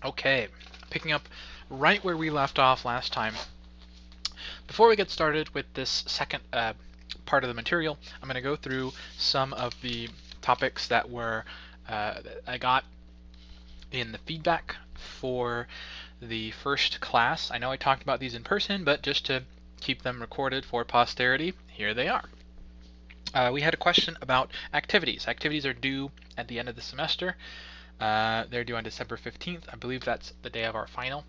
Okay, picking up right where we left off last time. Before we get started with this second part of the material, I'm going to go through some of the topics that I got in the feedback for the first class. I know I talked about these in person, but just to keep them recorded for posterity, here they are. We had a question about activities. Activities are due at the end of the semester. They're due on December 15th. I believe that's the day of our final.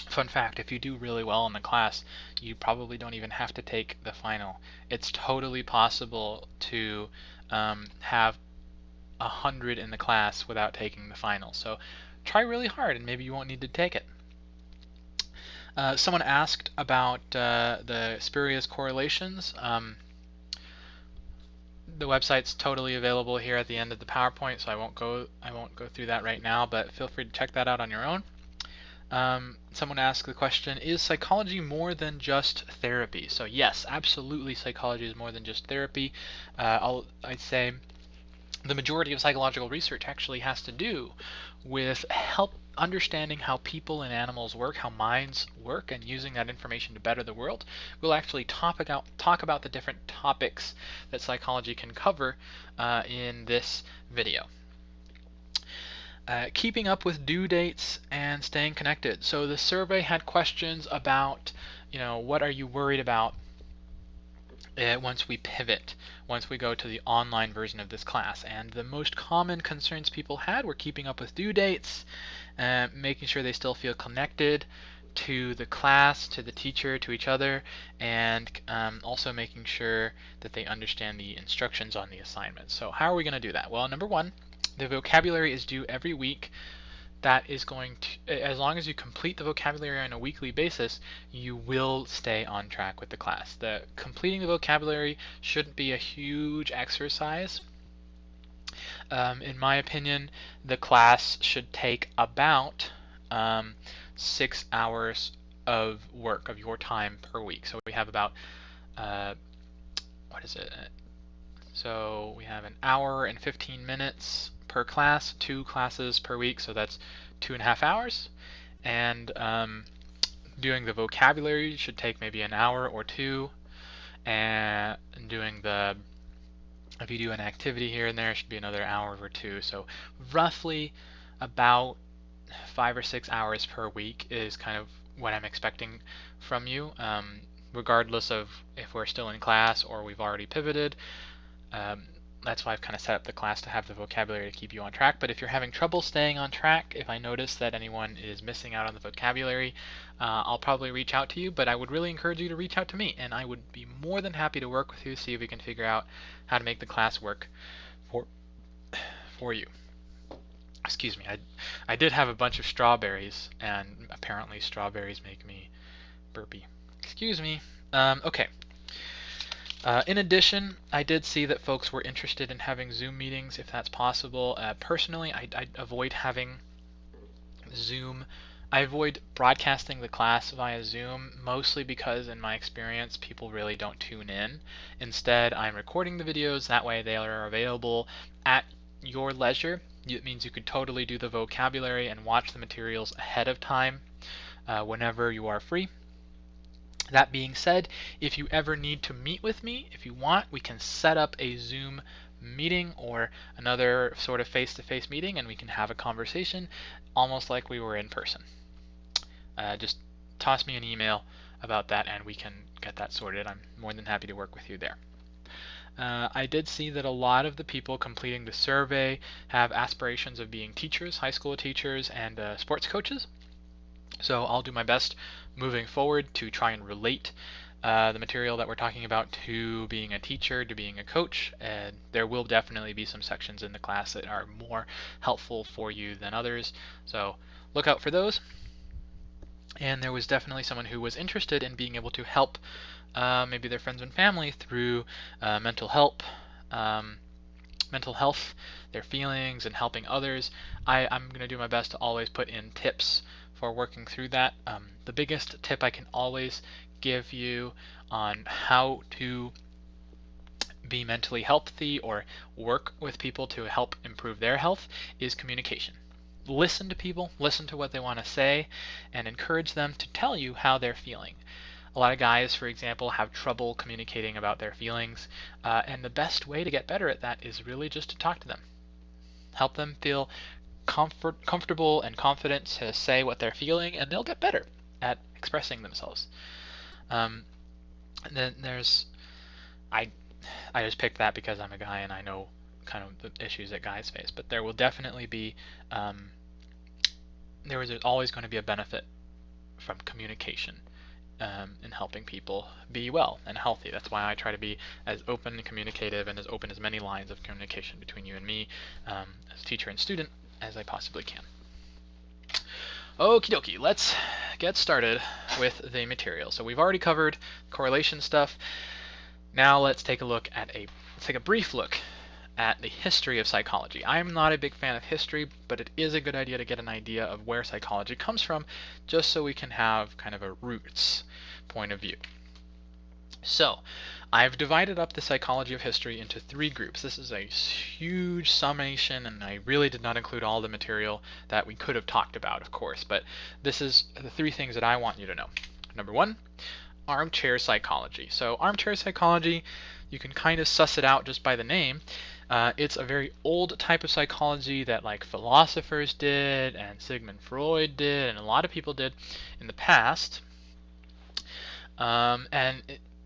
Fun fact, if you do really well in the class, you probably don't even have to take the final. It's totally possible to have 100 in the class without taking the final. So try really hard and maybe you won't need to take it. Someone asked about the spurious correlations. The website's totally available here at the end of the PowerPoint, so I won't go through that right now, but feel free to check that out on your own. Someone asked the question, is psychology more than just therapy? So yes, absolutely psychology is more than just therapy. I'd say the majority of psychological research actually has to do with understanding how people and animals work, how minds work, and using that information to better the world. We'll actually talk about the different topics that psychology can cover in this video. Keeping up with due dates and staying connected. So the survey had questions about, what are you worried about once we pivot, once we go to the online version of this class. And the most common concerns people had were keeping up with due dates, making sure they still feel connected to the class, to the teacher, to each other, and also making sure that they understand the instructions on the assignment. So how are we going to do that? Well, number one, the vocabulary is due every week. That is going to, as long as you complete the vocabulary on a weekly basis, you will stay on track with the class. Completing the vocabulary shouldn't be a huge exercise. In my opinion, the class should take about 6 hours of work of your time per week. So we have about, So we have an hour and 15 minutes per class, 2 classes per week, so that's 2.5 hours. And doing the vocabulary should take maybe an hour or 2. And doing if you do an activity here and there, it should be another hour or 2. So roughly about 5 or 6 hours per week is kind of what I'm expecting from you, regardless of if we're still in class or we've already pivoted. That's why I've kind of set up the class to have the vocabulary to keep you on track. But if you're having trouble staying on track, if I notice that anyone is missing out on the vocabulary, I'll probably reach out to you. But I would really encourage you to reach out to me, and I would be more than happy to work with you, see if we can figure out how to make the class work for you. Excuse me, I did have a bunch of strawberries, and apparently strawberries make me burpy. Excuse me. Okay. In addition, I did see that folks were interested in having Zoom meetings if that's possible. Personally, I avoid having Zoom. I avoid broadcasting the class via Zoom, mostly because in my experience people really don't tune in. Instead, I'm recording the videos, that way they are available at your leisure. It means you could totally do the vocabulary and watch the materials ahead of time whenever you are free. That being said, if you ever need to meet with me, if you want, we can set up a Zoom meeting or another sort of face-to-face meeting, and we can have a conversation almost like we were in person. Just toss me an email about that and we can get that sorted. I'm more than happy to work with you there. I did see that a lot of the people completing the survey have aspirations of being teachers, high school teachers, and sports coaches. So I'll do my best moving forward to try and relate the material that we're talking about to being a teacher, to being a coach. And there will definitely be some sections in the class that are more helpful for you than others. So look out for those. And there was definitely someone who was interested in being able to help maybe their friends and family through mental health, their feelings, and helping others. I'm going to do my best to always put in tips for working through that. The biggest tip I can always give you on how to be mentally healthy or work with people to help improve their health is communication. listen to people, listen to what they want to say, and encourage them to tell you how they're feeling. A lot of guys, for example, have trouble communicating about their feelings, and the best way to get better at that is really just to talk to them. Help them feel comfortable and confident to say what they're feeling, and they'll get better at expressing themselves. And then I just picked that because I'm a guy and I know kind of the issues that guys face, but there will definitely be there is always going to be a benefit from communication in helping people be well and healthy. That's why I try to be as open and communicative and as open as many lines of communication between you and me as teacher and student as I possibly can. Okie dokie, let's get started with the material. So we've already covered correlation stuff. Now let's take a brief look at the history of psychology. I'm not a big fan of history, but it is a good idea to get an idea of where psychology comes from, just so we can have kind of a roots point of view. So, I've divided up the psychology of history into 3 groups. This is a huge summation, and I really did not include all the material that we could have talked about, of course, but this is the 3 things that I want you to know. Number 1, armchair psychology. So armchair psychology, you can kind of suss it out just by the name. It's a very old type of psychology that like philosophers did and Sigmund Freud did and a lot of people did in the past. And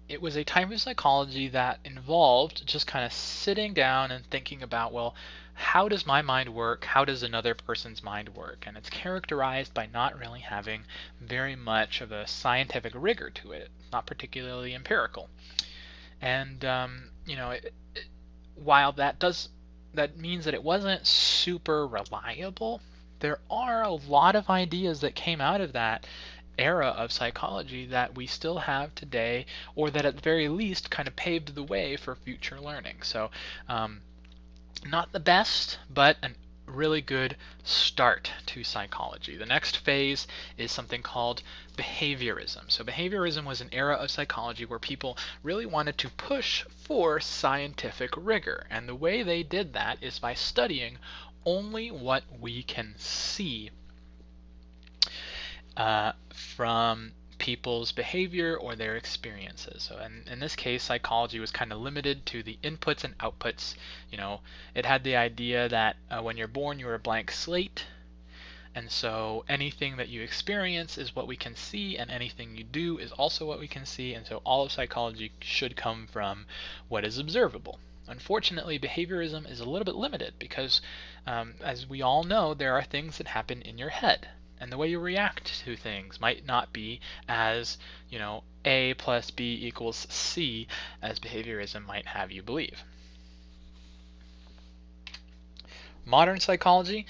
it was a type of psychology that involved just kind of sitting down and thinking about, well, how does my mind work? How does another person's mind work? And it's characterized by not really having very much of a scientific rigor to it, not particularly empirical. And while that means that it wasn't super reliable, there are a lot of ideas that came out of that era of psychology that we still have today, or that at the very least kind of paved the way for future learning. So not the best, but a really good start to psychology. The next phase is something called behaviorism. So behaviorism was an era of psychology where people really wanted to push for scientific rigor, and the way they did that is by studying only what we can see from people's behavior or their experiences. So in this case, psychology was kind of limited to the inputs and outputs. It had the idea that when you're born, you're a blank slate, and so anything that you experience is what we can see, and anything you do is also what we can see, and so all of psychology should come from what is observable. Unfortunately, behaviorism is a little bit limited because, as we all know, there are things that happen in your head. And the way you react to things might not be as, A plus B equals C as behaviorism might have you believe. Modern psychology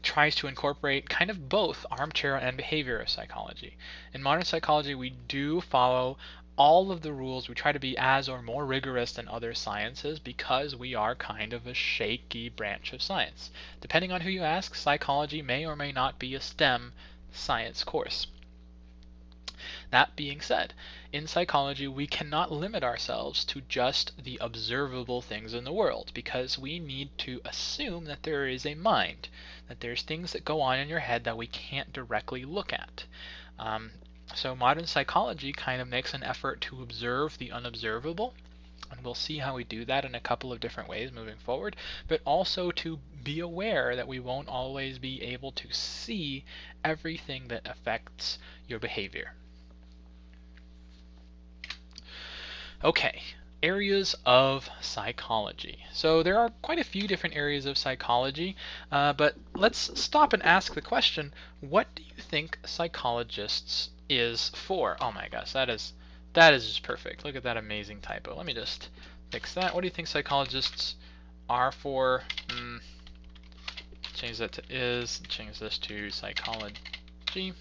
tries to incorporate kind of both armchair and behavior psychology. In modern psychology, we do follow all of the rules. We try to be as or more rigorous than other sciences because we are kind of a shaky branch of science. Depending on who you ask, psychology may or may not be a STEM science course. That being said, in psychology we cannot limit ourselves to just the observable things in the world, because we need to assume that there is a mind, that there's things that go on in your head that we can't directly look at. So modern psychology kind of makes an effort to observe the unobservable, and we'll see how we do that in a couple of different ways moving forward, but also to be aware that we won't always be able to see everything that affects your behavior. Okay, areas of psychology. So there are quite a few different areas of psychology, but let's stop and ask the question, what do you think psychologists is for? Oh my gosh, that is just perfect. Look at that amazing typo. Let me just fix that. What do you think psychologists are for? Change that to is, change this to psychology.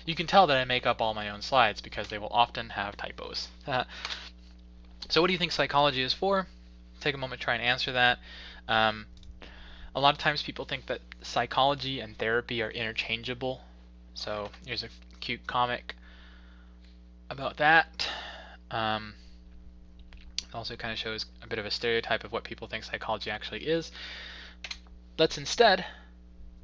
You can tell that I make up all my own slides because they will often have typos. So what do you think psychology is for? Take a moment to try and answer that. A lot of times people think that psychology and therapy are interchangeable. So here's a cute comic about that. It also kind of shows a bit of a stereotype of what people think psychology actually is. Let's instead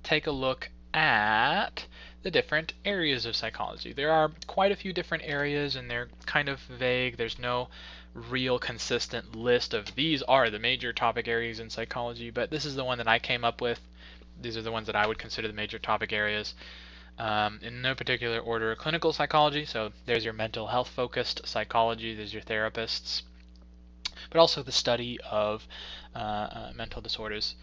take a look at the different areas of psychology. There are quite a few different areas, and they're kind of vague. There's no real consistent list of these are the major topic areas in psychology, but this is the one that I came up with. These are the ones that I would consider the major topic areas. In no particular order: clinical psychology, so there's your mental health focused psychology, there's your therapists, but also the study of mental disorders.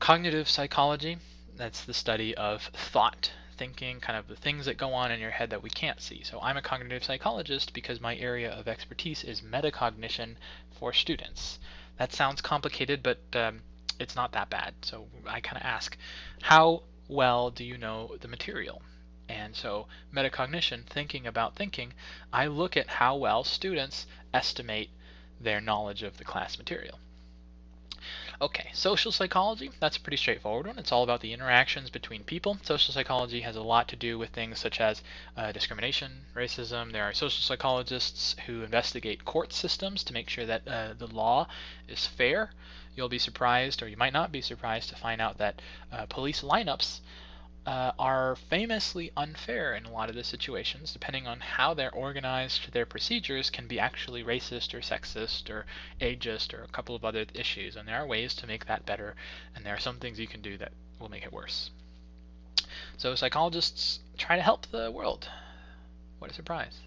Cognitive psychology, that's the study of thought, thinking, kind of the things that go on in your head that we can't see. So I'm a cognitive psychologist because my area of expertise is metacognition for students. That sounds complicated, but it's not that bad. So I kind of ask, how well do you know the material? And so metacognition, thinking about thinking, I look at how well students estimate their knowledge of the class material. Okay, social psychology, that's a pretty straightforward one. It's all about the interactions between people. Social psychology has a lot to do with things such as discrimination, racism. There are social psychologists who investigate court systems to make sure that the law is fair. You'll be surprised, or you might not be surprised, to find out that police lineups are famously unfair in a lot of the situations. Depending on how they're organized, their procedures can be actually racist or sexist or ageist or a couple of other issues, and there are ways to make that better, and there are some things you can do that will make it worse. So psychologists try to help the world. What a surprise.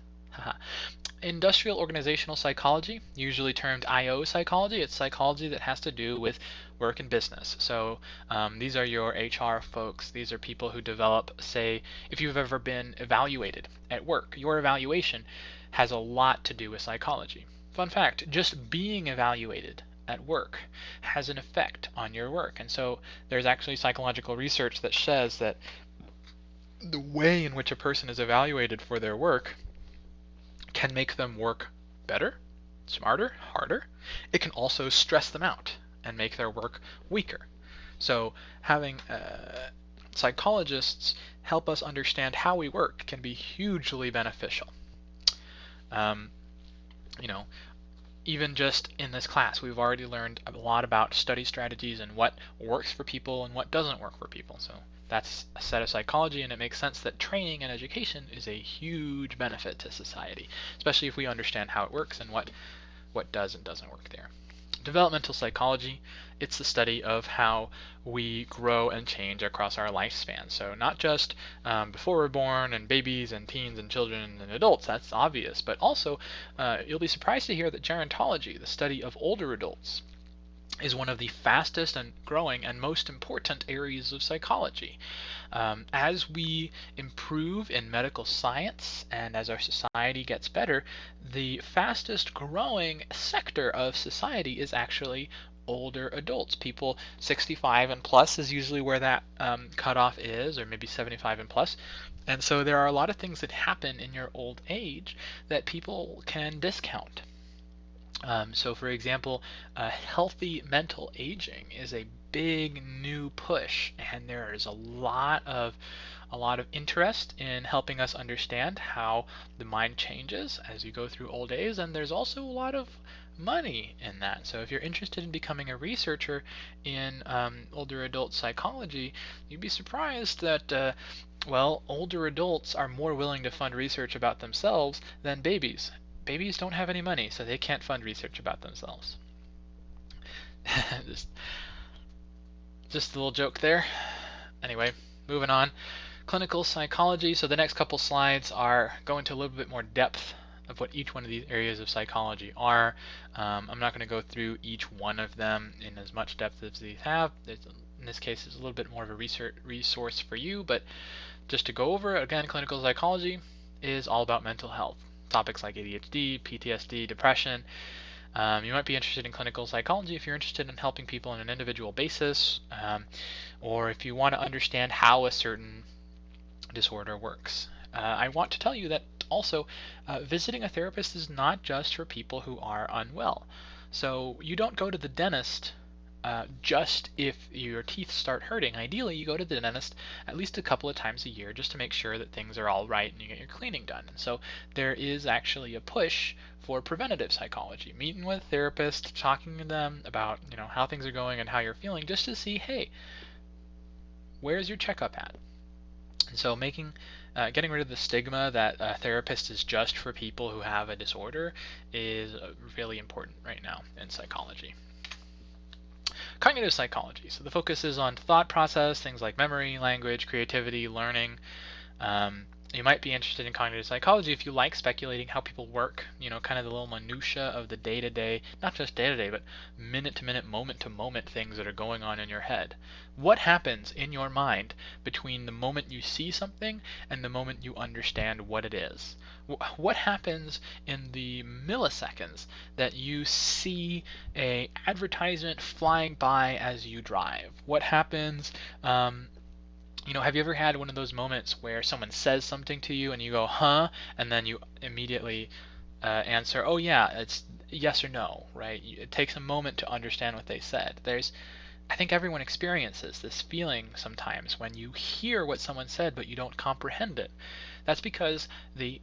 Industrial organizational psychology, usually termed IO psychology. It's psychology that has to do with work and business. So these are your HR folks. These are people who develop, say, if you've ever been evaluated at work, your evaluation has a lot to do with psychology. Fun fact, just being evaluated at work has an effect on your work. And so there's actually psychological research that says that the way in which a person is evaluated for their work can make them work better, smarter, harder. It can also stress them out and make their work weaker. So having psychologists help us understand how we work can be hugely beneficial. Even just in this class, we've already learned a lot about study strategies and what works for people and what doesn't work for people. So that's a set of psychology, and it makes sense that training and education is a huge benefit to society, especially if we understand how it works and what does and doesn't work there. Developmental psychology, it's the study of how we grow and change across our lifespan. So not just before we're born and babies and teens and children and adults, that's obvious, but also you'll be surprised to hear that gerontology, the study of older adults, is one of the fastest and growing and most important areas of psychology. As we improve in medical science and as our society gets better, the fastest growing sector of society is actually older adults. People 65 and plus is usually where that cutoff is, or maybe 75 and plus. And so there are a lot of things that happen in your old age that people can discount. So for example, healthy mental aging is a big new push, and there is a lot of interest in helping us understand how the mind changes as you go through old age, and there's also a lot of money in that. So if you're interested in becoming a researcher in older adult psychology, you'd be surprised that older adults are more willing to fund research about themselves than babies. Babies don't have any money, so they can't fund research about themselves. just a little joke there. Anyway, moving on. Clinical psychology. So the next couple slides are go into a little bit more depth of what each one of these areas of psychology are. I'm not going to go through each one of them in as much depth as these have. In this case, it's a little bit more of a research resource for you, but just to go over, again, clinical psychology is all about mental health. Topics like ADHD, PTSD, depression. You might be interested in clinical psychology if you're interested in helping people on an individual basis, or if you want to understand how a certain disorder works. I want to tell you that also visiting a therapist is not just for people who are unwell. So you don't go to the dentist just if your teeth start hurting. Ideally, you go to the dentist at least a couple of times a year just to make sure that things are all right and you get your cleaning done. And so there is actually a push for preventative psychology, meeting with therapists, talking to them about how things are going and how you're feeling, just to see, hey, Where's your checkup at? And so getting rid of the stigma that a therapist is just for people who have a disorder is really important right now in psychology. Cognitive psychology. So the focus is on thought process, things like memory, language, creativity, learning. You might be interested in cognitive psychology if you like speculating how people work, kind of the little minutia of the day-to-day, not just day-to-day, but minute-to-minute, moment-to-moment things that are going on in your head. What happens in your mind between the moment you see something and the moment you understand what it is? What happens in the milliseconds that you see a advertisement flying by as you drive? What happens have you ever had one of those moments where someone says something to you and you go, huh? And then you immediately answer, oh yeah, it's yes or no, right? It takes a moment to understand what they said. I think everyone experiences this feeling sometimes when you hear what someone said but you don't comprehend it. That's because the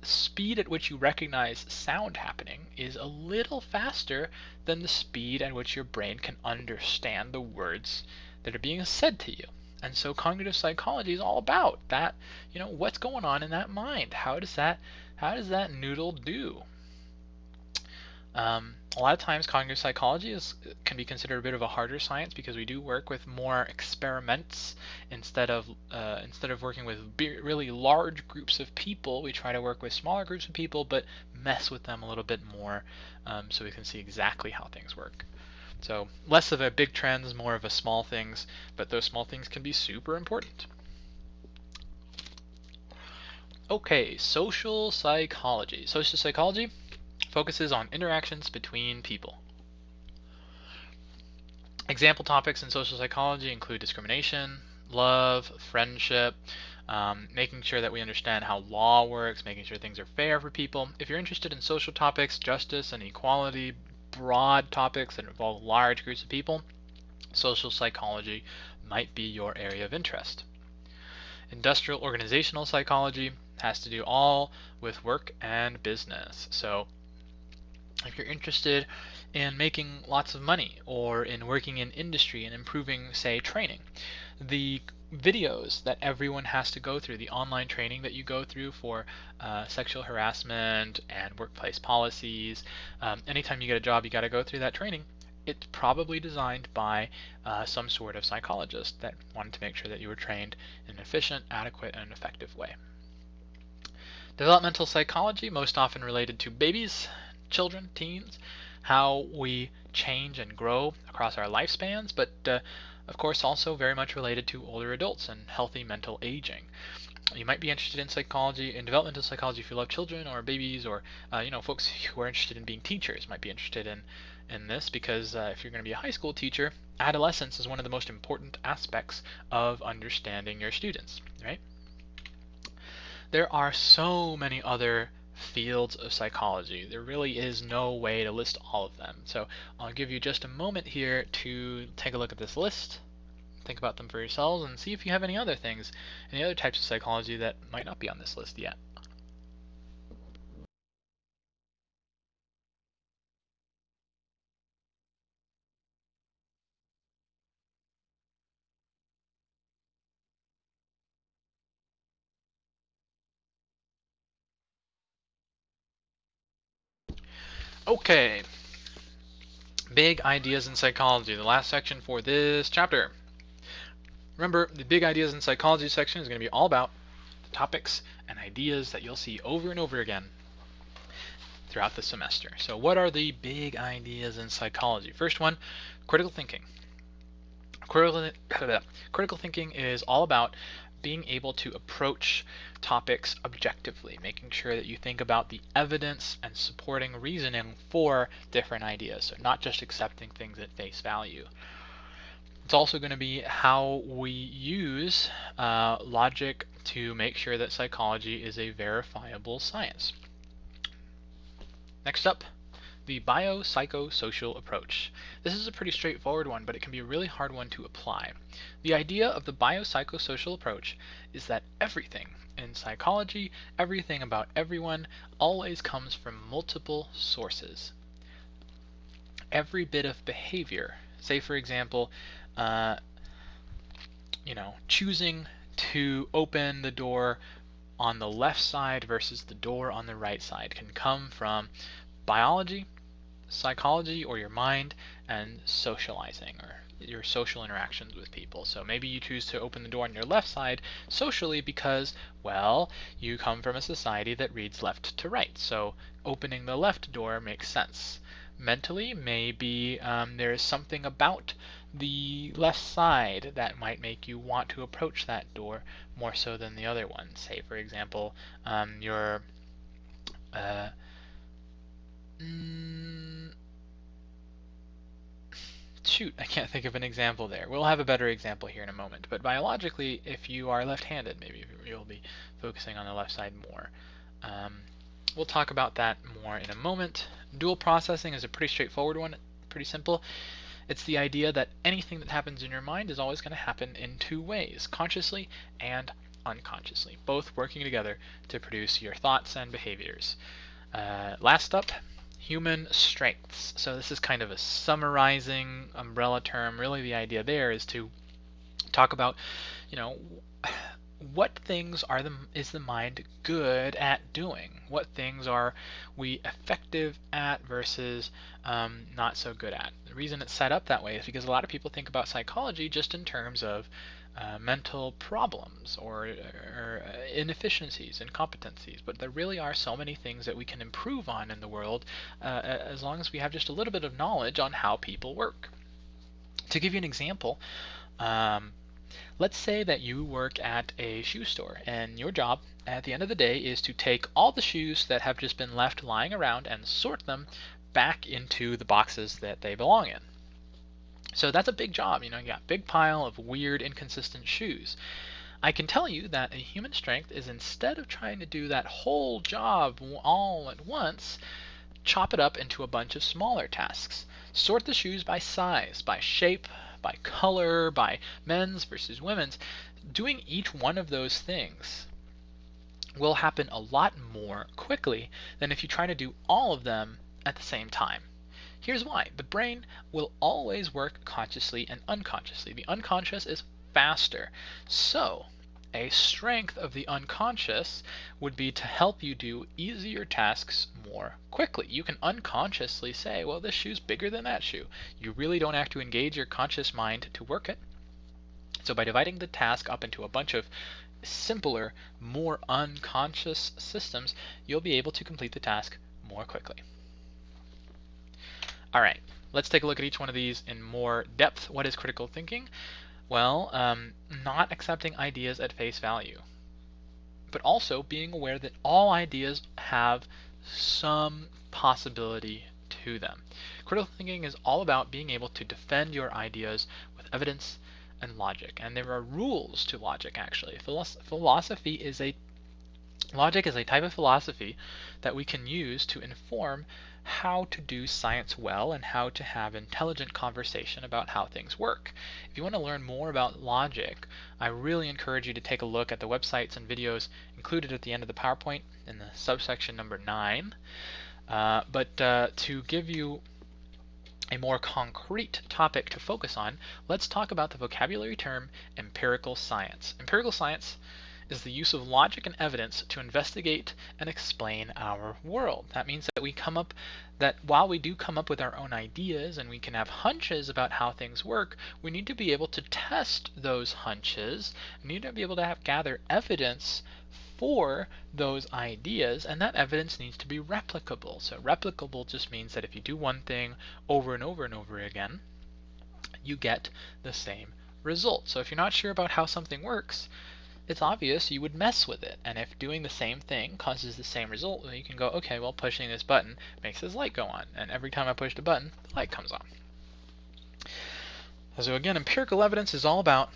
speed at which you recognize sound happening is a little faster than the speed at which your brain can understand the words that are being said to you. And so cognitive psychology is all about that, what's going on in that mind? How does that noodle do? A lot of times cognitive psychology can be considered a bit of a harder science because we do work with more experiments instead of working with really large groups of people. We try to work with smaller groups of people but mess with them a little bit more so we can see exactly how things work. So less of a big trends, more of a small things, but those small things can be super important. Okay, social psychology. Social psychology focuses on interactions between people. Example topics in social psychology include discrimination, love, friendship, making sure that we understand how law works, making sure things are fair for people. If you're interested in social topics, justice and equality, broad topics that involve large groups of people, social psychology might be your area of interest. Industrial organizational psychology has to do all with work and business. So if you're interested in making lots of money or in working in industry and improving, say, training, the videos that everyone has to go through, the online training that you go through for sexual harassment and workplace policies, anytime you get a job you got to go through that training. It's probably designed by some sort of psychologist that wanted to make sure that you were trained in an efficient, adequate, and effective way. Developmental psychology, most often related to babies, children, teens, how we change and grow across our lifespans, but of course also very much related to older adults and healthy mental aging. You might be interested in psychology, in developmental psychology if you love children or babies, or folks who are interested in being teachers might be interested in this because if you're going to be a high school teacher, adolescence is one of the most important aspects of understanding your students, right? There are so many other fields of psychology. There really is no way to list all of them. So I'll give you just a moment here to take a look at this list, think about them for yourselves, and see if you have any other things, any other types of psychology that might not be on this list yet. Okay, big ideas in psychology, the last section for this chapter. Remember, the big ideas in psychology section is going to be all about the topics and ideas that you'll see over and over again throughout the semester. So what are the big ideas in psychology? First one, critical thinking. Critical thinking is all about being able to approach topics objectively, making sure that you think about the evidence and supporting reasoning for different ideas, so not just accepting things at face value. It's also going to be how we use logic to make sure that psychology is a verifiable science. Next up, the biopsychosocial approach. This is a pretty straightforward one, but it can be a really hard one to apply. The idea of the biopsychosocial approach is that everything in psychology, everything about everyone, always comes from multiple sources. Every bit of behavior, say for example, choosing to open the door on the left side versus the door on the right side can come from biology, psychology, or your mind, and socializing, or your social interactions with people. So maybe you choose to open the door on your left side socially because, well, you come from a society that reads left to right. So opening the left door makes sense. Mentally, maybe there is something about the left side that might make you want to approach that door more so than the other one. Say, for example, your shoot, I can't think of an example there. We'll have a better example here in a moment. But biologically, if you are left-handed, maybe you'll be focusing on the left side more. We'll talk about that more in a moment. Dual processing is a pretty straightforward one, pretty simple. It's the idea that anything that happens in your mind is always going to happen in two ways, consciously and unconsciously, both working together to produce your thoughts and behaviors. Last up, human strengths. So this is kind of a summarizing umbrella term. Really the idea there is to talk about, what things is the mind good at doing? What things are we effective at versus not so good at? The reason it's set up that way is because a lot of people think about psychology just in terms of mental problems or inefficiencies and competencies, but there really are so many things that we can improve on in the world as long as we have just a little bit of knowledge on how people work. To give you an example, let's say that you work at a shoe store and your job at the end of the day is to take all the shoes that have just been left lying around and sort them back into the boxes that they belong in. So that's a big job. You got a big pile of weird, inconsistent shoes. I can tell you that a human strength is, instead of trying to do that whole job all at once, chop it up into a bunch of smaller tasks. Sort the shoes by size, by shape, by color, by men's versus women's. Doing each one of those things will happen a lot more quickly than if you try to do all of them at the same time. Here's why. The brain will always work consciously and unconsciously. The unconscious is faster. So a strength of the unconscious would be to help you do easier tasks more quickly. You can unconsciously say, well, this shoe's bigger than that shoe. You really don't have to engage your conscious mind to work it. So by dividing the task up into a bunch of simpler, more unconscious systems, you'll be able to complete the task more quickly. All right, let's take a look at each one of these in more depth. What is critical thinking? Well, not accepting ideas at face value, but also being aware that all ideas have some possibility to them. Critical thinking is all about being able to defend your ideas with evidence and logic, and there are rules to logic, actually. Logic is a type of philosophy that we can use to inform how to do science well and how to have intelligent conversation about how things work. If you want to learn more about logic, I really encourage you to take a look at the websites and videos included at the end of the PowerPoint in the subsection number 9. But to give you a more concrete topic to focus on, let's talk about the vocabulary term empirical science. Empirical science is the use of logic and evidence to investigate and explain our world. That means that while we do come up with our own ideas and we can have hunches about how things work, we need to be able to test those hunches. We need to be able to gather evidence for those ideas, and that evidence needs to be replicable. So replicable just means that if you do one thing over and over and over again, you get the same result. So if you're not sure about how something works, it's obvious you would mess with it. And if doing the same thing causes the same result, then you can go, okay, well, pushing this button makes this light go on. And every time I push the button, the light comes on. So again, empirical science is all about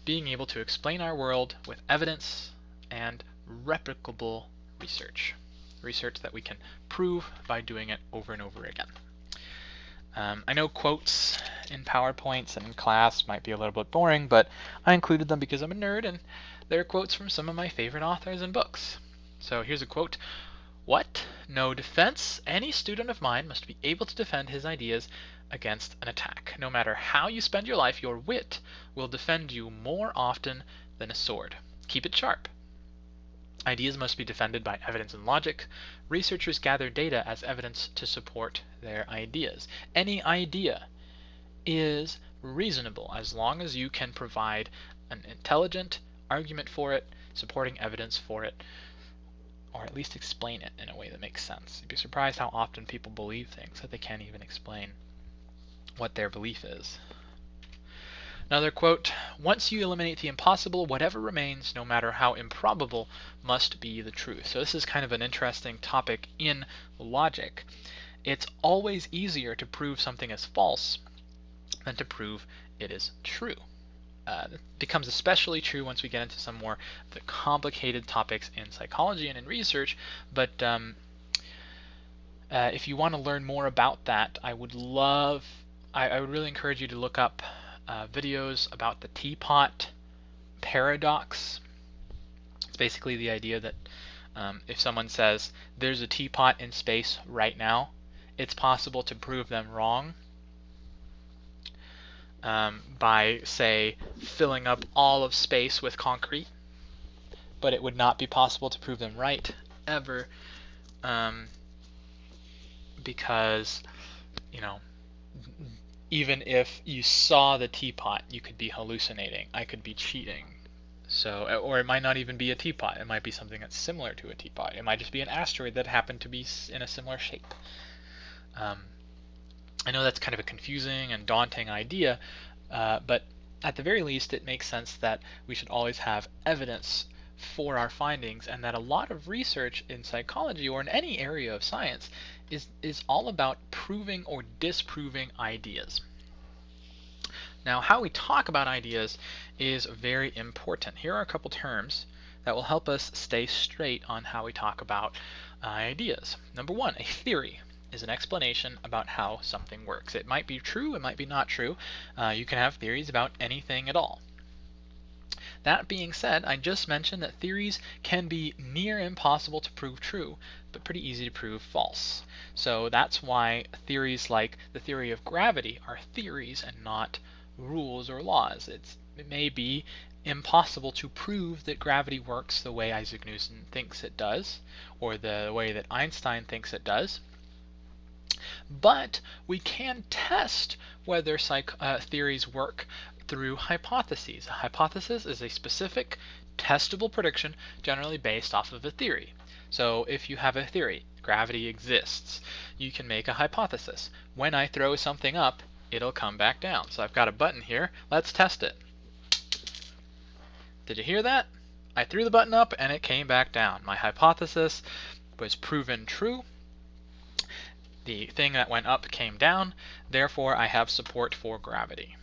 being able to explain our world with evidence and replicable research. Research that we can prove by doing it over and over again. I know quotes in PowerPoints and in class might be a little bit boring, but I included them because I'm a nerd, and they're quotes from some of my favorite authors and books. So here's a quote. What? No defense? Any student of mine must be able to defend his ideas against an attack. No matter how you spend your life, your wit will defend you more often than a sword. Keep it sharp. Ideas must be defended by evidence and logic. Researchers gather data as evidence to support their ideas. Any idea is reasonable as long as you can provide an intelligent argument for it, supporting evidence for it, or at least explain it in a way that makes sense. You'd be surprised how often people believe things that they can't even explain what their belief is. Another quote, "Once you eliminate the impossible, whatever remains, no matter how improbable, must be the truth." So this is kind of an interesting topic in logic. It's always easier to prove something is false than to prove it is true. It becomes especially true once we get into some more the complicated topics in psychology and in research, but if you want to learn more about that, I would really encourage you to look up videos about the teapot paradox. It's basically the idea that if someone says there's a teapot in space right now, it's possible to prove them wrong by, say, filling up all of space with concrete, but it would not be possible to prove them right ever, because, you know, even if you saw the teapot, you could be hallucinating. I could be cheating. So, or it might not even be a teapot. It might be something that's similar to a teapot. It might just be an asteroid that happened to be in a similar shape. I know that's kind of a confusing and daunting idea, but at the very least it makes sense that we should always have evidence for our findings, and that a lot of research in psychology or in any area of science is all about proving or disproving ideas. Now, how we talk about ideas is very important. Here are a couple terms that will help us stay straight on how we talk about ideas. Number one, a theory is an explanation about how something works. It might be true, it might be not true. You can have theories about anything at all. That being said, I just mentioned that theories can be near impossible to prove true, but pretty easy to prove false. So that's why theories like the theory of gravity are theories and not rules or laws. It may be impossible to prove that gravity works the way Isaac Newton thinks it does, or the way that Einstein thinks it does. But we can test whether theories work through hypotheses. A hypothesis is a specific testable prediction generally based off of a theory. So if you have a theory, gravity exists, you can make a hypothesis. When I throw something up, it'll come back down. So I've got a button here. Let's test it. Did you hear that? I threw the button up and it came back down. My hypothesis was proven true. The thing that went up came down, therefore I have support for gravity.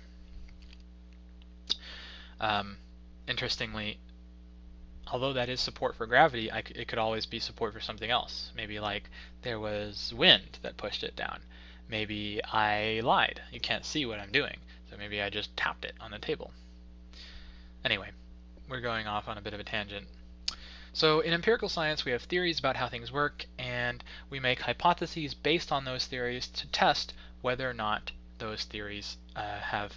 Interestingly, although that is support for gravity, it could always be support for something else. Maybe like there was wind that pushed it down. Maybe I lied. You can't see what I'm doing, so maybe I just tapped it on the table. Anyway, we're going off on a bit of a tangent. So in empirical science, we have theories about how things work, and we make hypotheses based on those theories to test whether or not those theories have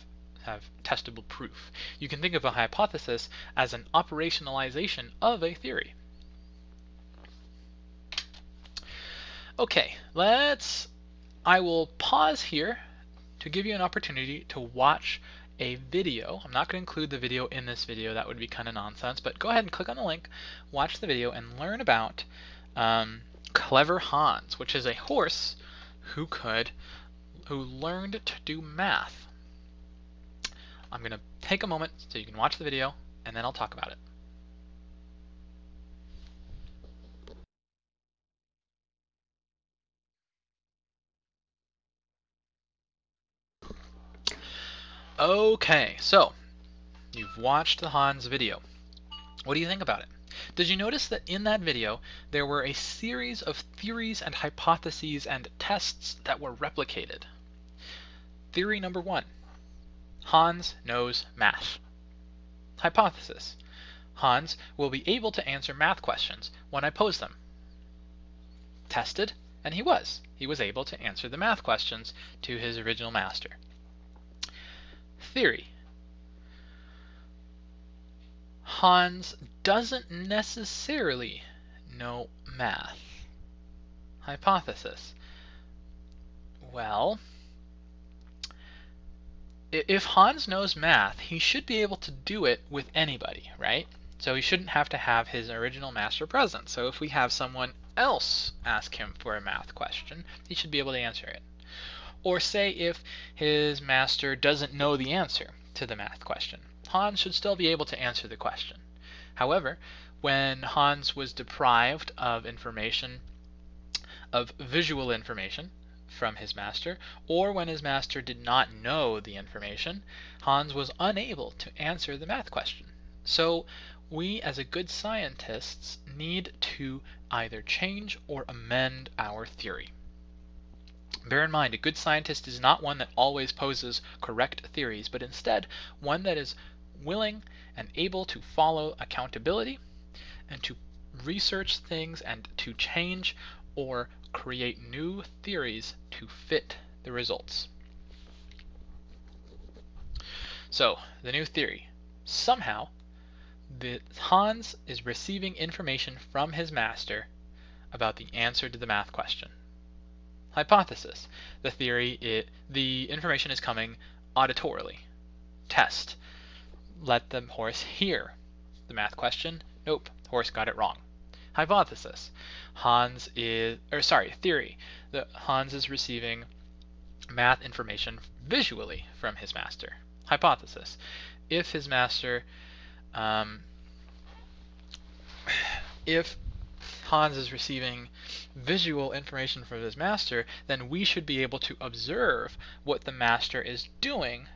testable proof. You can think of a hypothesis as an operationalization of a theory. Okay, I will pause here to give you an opportunity to watch a video. I'm not going to include the video in this video, that would be kind of nonsense, but go ahead and click on the link, watch the video, and learn about Clever Hans, which is a horse who learned to do math. I'm going to take a moment so you can watch the video, and then I'll talk about it. Okay, so you've watched the Hans video. What do you think about it? Did you notice that in that video there were a series of theories and hypotheses and tests that were replicated? Theory number one: Hans knows math. Hypothesis: Hans will be able to answer math questions when I pose them. Tested: And he was. He was able to answer the math questions to his original master. Theory. Hans doesn't necessarily know math. Hypothesis. Well, if Hans knows math, he should be able to do it with anybody, right? So he shouldn't have to have his original master present. So if we have someone else ask him for a math question, he should be able to answer it. Or say if his master doesn't know the answer to the math question, Hans should still be able to answer the question. However, when Hans was deprived of information, of visual information from his master, or when his master did not know the information, Hans was unable to answer the math question. So we as a good scientists need to either change or amend our theory. Bear in mind, a good scientist is not one that always poses correct theories, but instead one that is willing and able to follow accountability and to research things and to change or create new theories to fit the results. So, the new theory. Somehow, Hans is receiving information from his master about the answer to the math question. Hypothesis. The information is coming auditorily. Test. Let the horse hear the math question. Nope, horse got it wrong. Hypothesis. Theory. That Hans is receiving math information visually from his master. Hypothesis. If his master, if Hans is receiving visual information from his master, then we should be able to observe what the master is doing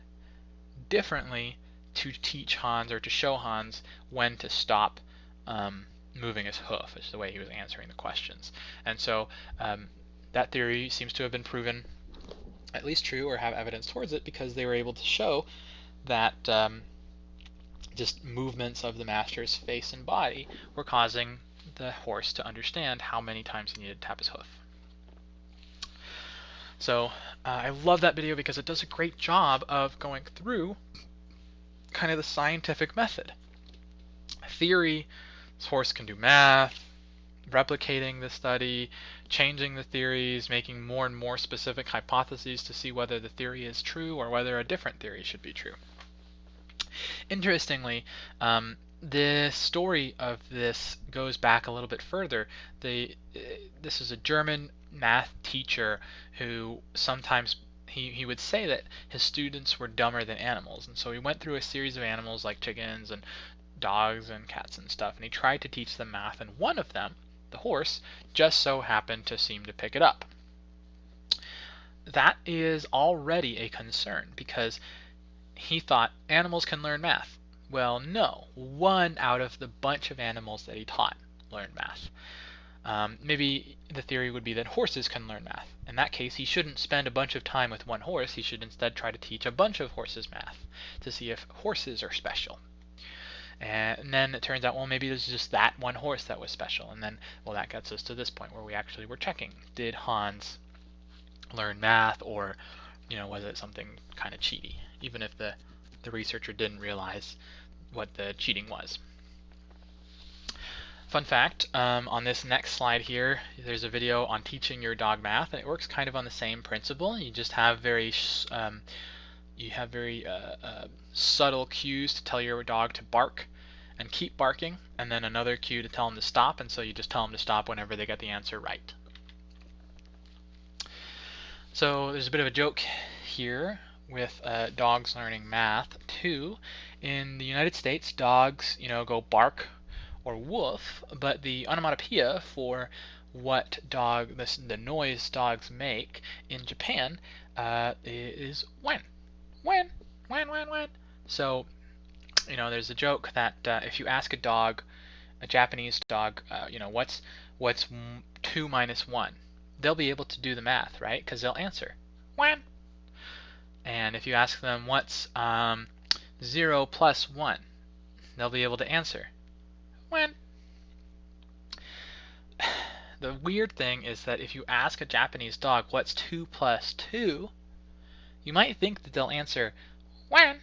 differently to teach Hans or to show Hans when to stop moving his hoof, is the way he was answering the questions. And so that theory seems to have been proven at least true or have evidence towards it because they were able to show that just movements of the master's face and body were causing the horse to understand how many times he needed to tap his hoof. So I love that video because it does a great job of going through kind of the scientific method. Theory, this horse can do math, replicating the study, changing the theories, making more and more specific hypotheses to see whether the theory is true or whether a different theory should be true. Interestingly, the story of this goes back a little bit further. This is a German math teacher who sometimes he would say that his students were dumber than animals, and so he went through a series of animals like chickens and dogs and cats and stuff, and he tried to teach them math, and one of them, the horse, just so happened to seem to pick it up. That is already a concern because he thought animals can learn math. Well, no. One out of the bunch of animals that he taught learned math. Maybe the theory would be that horses can learn math. In that case, he shouldn't spend a bunch of time with one horse. He should instead try to teach a bunch of horses math to see if horses are special. And then it turns out, well, maybe there's just that one horse that was special. And then, well, that gets us to this point where we actually were checking. Did Hans learn math, or, was it something kind of cheaty? Even if the researcher didn't realize what the cheating was. Fun fact, on this next slide here, there's a video on teaching your dog math, and it works kind of on the same principle. You just have very subtle cues to tell your dog to bark and keep barking, and then another cue to tell them to stop, and so you just tell them to stop whenever they get the answer right. So there's a bit of a joke here with dogs learning math too. In the United States, dogs, go bark or woof, but the onomatopoeia for what the noise dogs make in Japan is when. So, there's a joke that if you ask a Japanese dog, what's 2 minus 1, they'll be able to do the math, right? Because they'll answer when. And if you ask them what's 0 plus 1, they'll be able to answer when. the weird thing is that if you ask a Japanese dog what's 2 plus 2, you might think that they'll answer 1,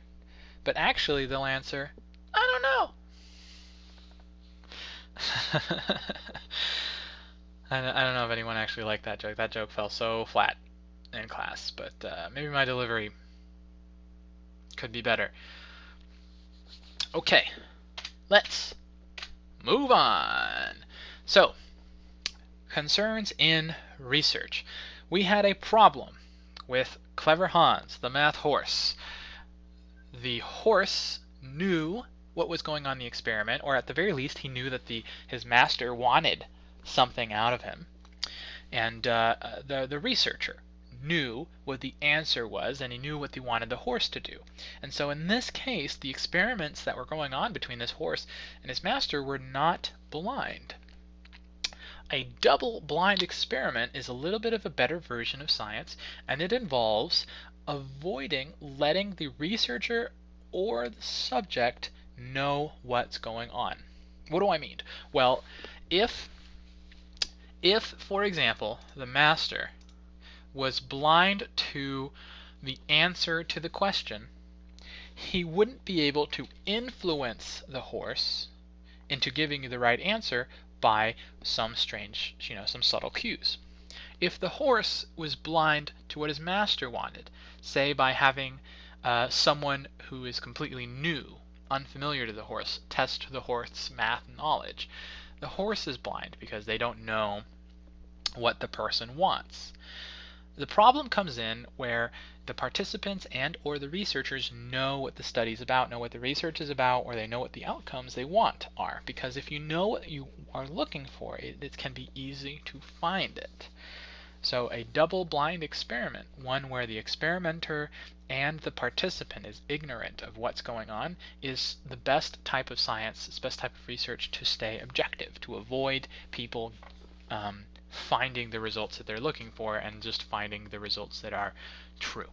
but actually they'll answer, I don't know. I don't know if anyone actually liked that joke. That joke fell so flat in class, but maybe my delivery could be better. Okay, let's move on. So, concerns in research. We had a problem with Clever Hans, the math horse. The horse knew what was going on in the experiment, or at the very least he knew that his master wanted something out of him. And the researcher knew what the answer was, and he knew what they wanted the horse to do. And so in this case, the experiments that were going on between this horse and his master were not blind. A double-blind experiment is a little bit of a better version of science, and it involves avoiding letting the researcher or the subject know what's going on. What do I mean? Well, if for example, the master was blind to the answer to the question, he wouldn't be able to influence the horse into giving you the right answer by some strange, some subtle cues. If the horse was blind to what his master wanted, say by having someone who is completely new, unfamiliar to the horse, test the horse's math knowledge, the horse is blind because they don't know what the person wants. The problem comes in where the participants and or the researchers know what the study is about, know what the research is about, or they know what the outcomes they want are. Because if you know what you are looking for, it can be easy to find it. So a double-blind experiment, one where the experimenter and the participant is ignorant of what's going on, is the best type of science, it's the best type of research to stay objective, to avoid people finding the results that they're looking for and just finding the results that are true.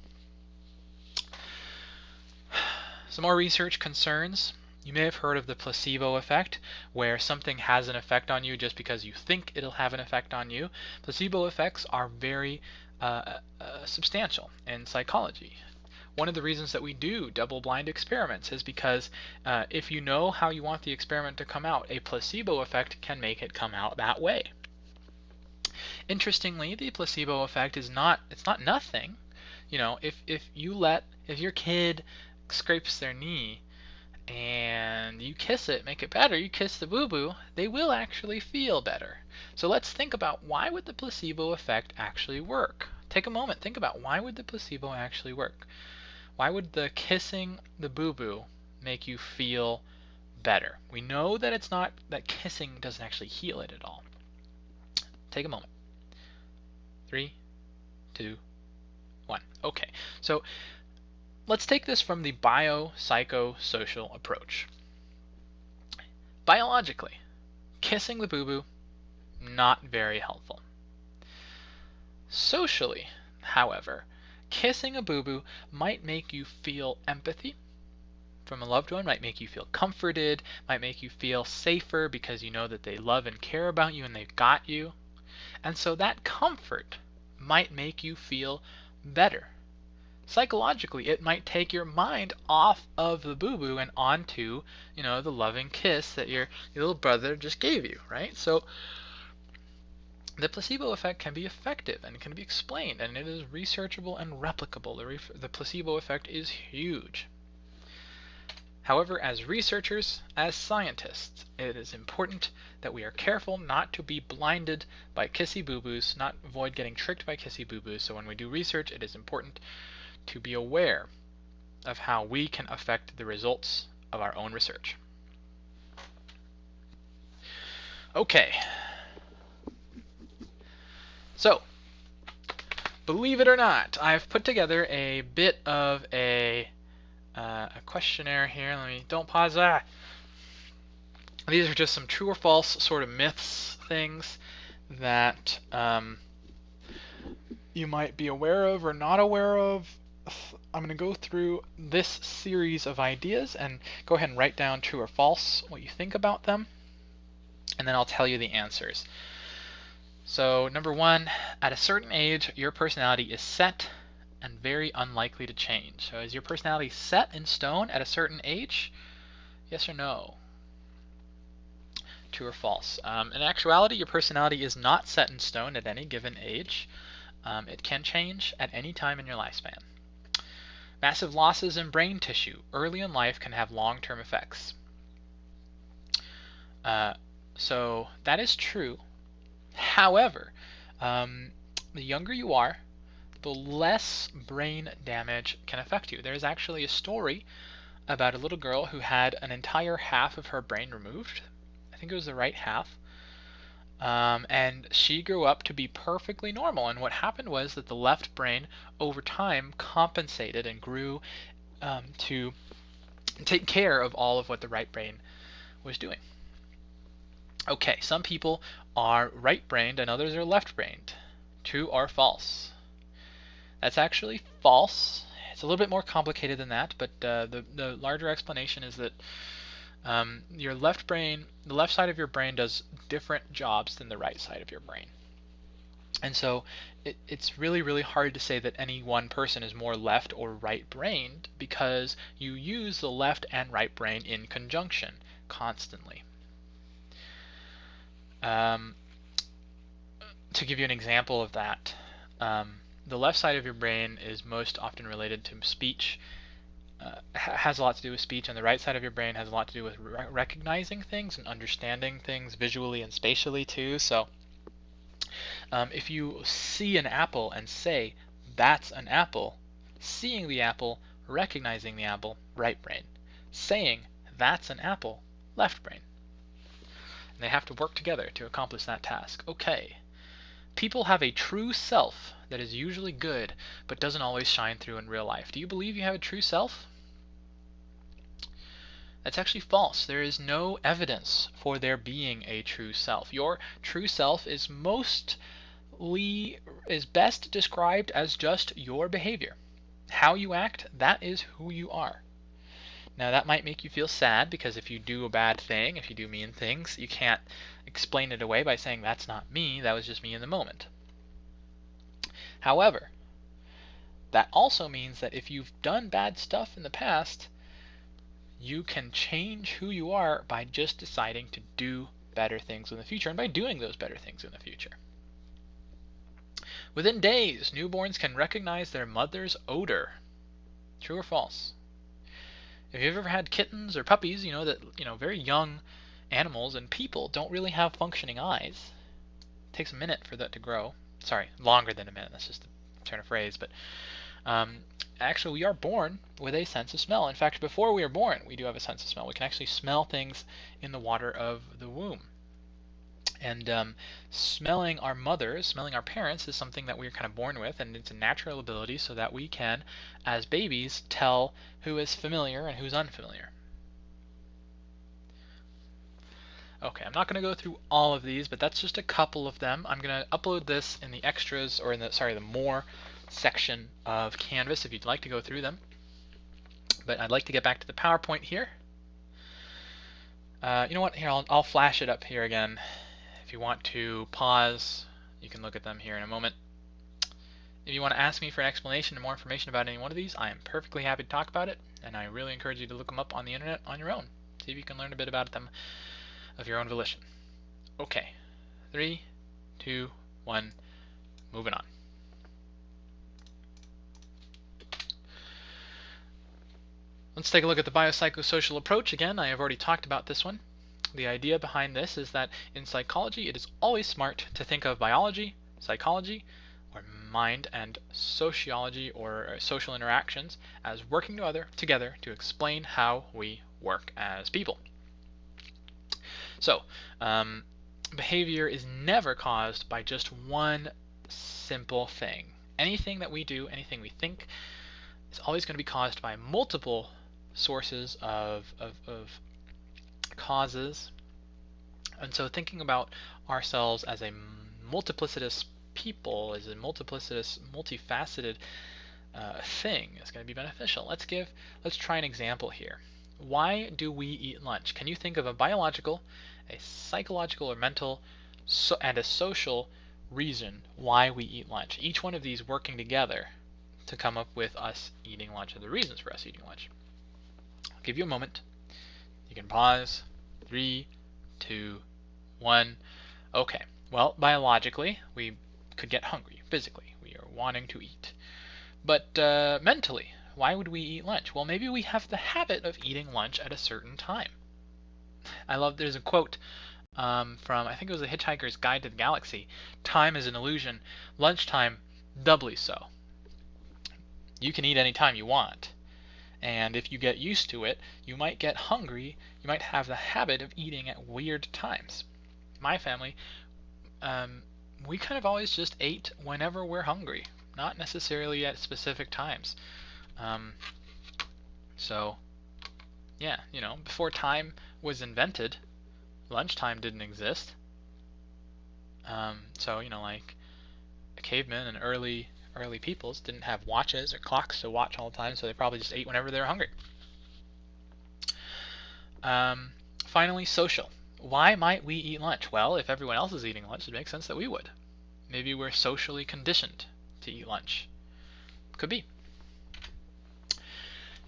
Some more research concerns. You may have heard of the placebo effect, where something has an effect on you just because you think it'll have an effect on you. Placebo effects are very substantial in psychology. One of the reasons that we do double-blind experiments is because if you know how you want the experiment to come out, a placebo effect can make it come out that way. Interestingly, the placebo effect is not nothing. If your kid scrapes their knee and you kiss it, make it better, you kiss the boo-boo, they will actually feel better. So let's think about, why would the placebo effect actually work? Take a moment, think about, why would the placebo actually work? Why would the kissing the boo-boo make you feel better? We know that that kissing doesn't actually heal it at all. Take a moment. 3, 2, 1. Okay, so let's take this from the biopsychosocial approach. Biologically, kissing the boo-boo, not very helpful. Socially, however, kissing a boo-boo might make you feel empathy from a loved one, might make you feel comforted, might make you feel safer because you know that they love and care about you and they've got you. And so that comfort might make you feel better. Psychologically, it might take your mind off of the boo-boo and onto, the loving kiss that your little brother just gave you, right? So the placebo effect can be effective and can be explained, and it is researchable and replicable. The placebo effect is huge. However, as researchers, as scientists, it is important that we are careful not to be blinded by kissy boo-boos, not avoid getting tricked by kissy boo-boos. So when we do research, it is important to be aware of how we can affect the results of our own research. Okay. So, believe it or not, I've put together a bit of a questionnaire here. Don't pause. These are just some true or false sort of myths, things that you might be aware of or not aware of. I'm going to go through this series of ideas and go ahead and write down true or false, what you think about them, and then I'll tell you the answers. So number one, at a certain age, your personality is set and very unlikely to change. So is your personality set in stone at a certain age? Yes or no? True or false? In actuality, your personality is not set in stone at any given age. It can change at any time in your lifespan. Massive losses in brain tissue early in life can have long-term effects. So that is true. However, the younger you are, the less brain damage can affect you. There's actually a story about a little girl who had an entire half of her brain removed. I think it was the right half. And she grew up to be perfectly normal. And what happened was that the left brain, over time, compensated and grew to take care of all of what the right brain was doing. Okay, some people are right-brained and others are left-brained. True or false? That's actually false. It's a little bit more complicated than that, but the larger explanation is that your left brain, the left side of your brain does different jobs than the right side of your brain. And so it's really, really hard to say that any one person is more left or right-brained because you use the left and right brain in conjunction constantly. To give you an example of that, the left side of your brain is most often related to speech, has a lot to do with speech, and the right side of your brain has a lot to do with recognizing things and understanding things visually and spatially too. So if you see an apple and say, that's an apple, seeing the apple, recognizing the apple, right brain. Saying, that's an apple, left brain. And they have to work together to accomplish that task. Okay. People have a true self that is usually good, but doesn't always shine through in real life. Do you believe you have a true self? That's actually false. There is no evidence for there being a true self. Your true self is best described as just your behavior. How you act, that is who you are. Now that might make you feel sad because if you do a bad thing, if you do mean things, you can't explain it away by saying that's not me, that was just me in the moment. However, that also means that if you've done bad stuff in the past, you can change who you are by just deciding to do better things in the future and by doing those better things in the future. Within days, newborns can recognize their mother's odor. True or false? If you've ever had kittens or puppies, you know that very young animals and people don't really have functioning eyes. It takes a minute for that to grow. Sorry, longer than a minute. That's just a turn of phrase. But actually, we are born with a sense of smell. In fact, before we are born, we do have a sense of smell. We can actually smell things in the water of the womb. And smelling our mothers, smelling our parents is something that we're kind of born with, and it's a natural ability so that we can, as babies, tell who is familiar and who's unfamiliar. Okay, I'm not going to go through all of these, but that's just a couple of them. I'm going to upload this in the extras, or in the more section of Canvas if you'd like to go through them. But I'd like to get back to the PowerPoint here. You know what? Here, I'll flash it up here again. If you want to pause, you can look at them here in a moment. If you want to ask me for an explanation and more information about any one of these, I am perfectly happy to talk about it, and I really encourage you to look them up on the internet on your own. See if you can learn a bit about them of your own volition. Okay, 3, 2, 1, moving on. Let's take a look at the biopsychosocial approach. Again, I have already talked about this one. The idea behind this is that in psychology, it is always smart to think of biology, psychology, or mind, and sociology, or social interactions, as working together to explain how we work as people. So, behavior is never caused by just one simple thing. Anything that we do, anything we think, is always going to be caused by multiple sources of causes. And so thinking about ourselves as a multiplicitous people, as a multifaceted thing is going to be beneficial. Let's try an example here. Why do we eat lunch? Can you think of a biological, a psychological or mental, and a social reason why we eat lunch. Each one of these working together to come up with us eating lunch, or the reasons for us eating lunch. I'll give you a moment. You can pause. 3, 2, 1. Okay. Well, biologically, we could get hungry. Physically, we are wanting to eat. But mentally, why would we eat lunch? Well, maybe we have the habit of eating lunch at a certain time. There's a quote from, I think it was The Hitchhiker's Guide to the Galaxy. Time is an illusion. Lunchtime, doubly so. You can eat any time you want. And if you get used to it, you might get hungry. You might have the habit of eating at weird times. My family, we kind of always just ate whenever we're hungry, not necessarily at specific times. So, yeah, before time was invented, lunchtime didn't exist. So, like cavemen and early peoples didn't have watches or clocks to watch all the time, so they probably just ate whenever they were hungry. Finally, social. Why might we eat lunch? Well, if everyone else is eating lunch, it makes sense that we would. Maybe we're socially conditioned to eat lunch. Could be.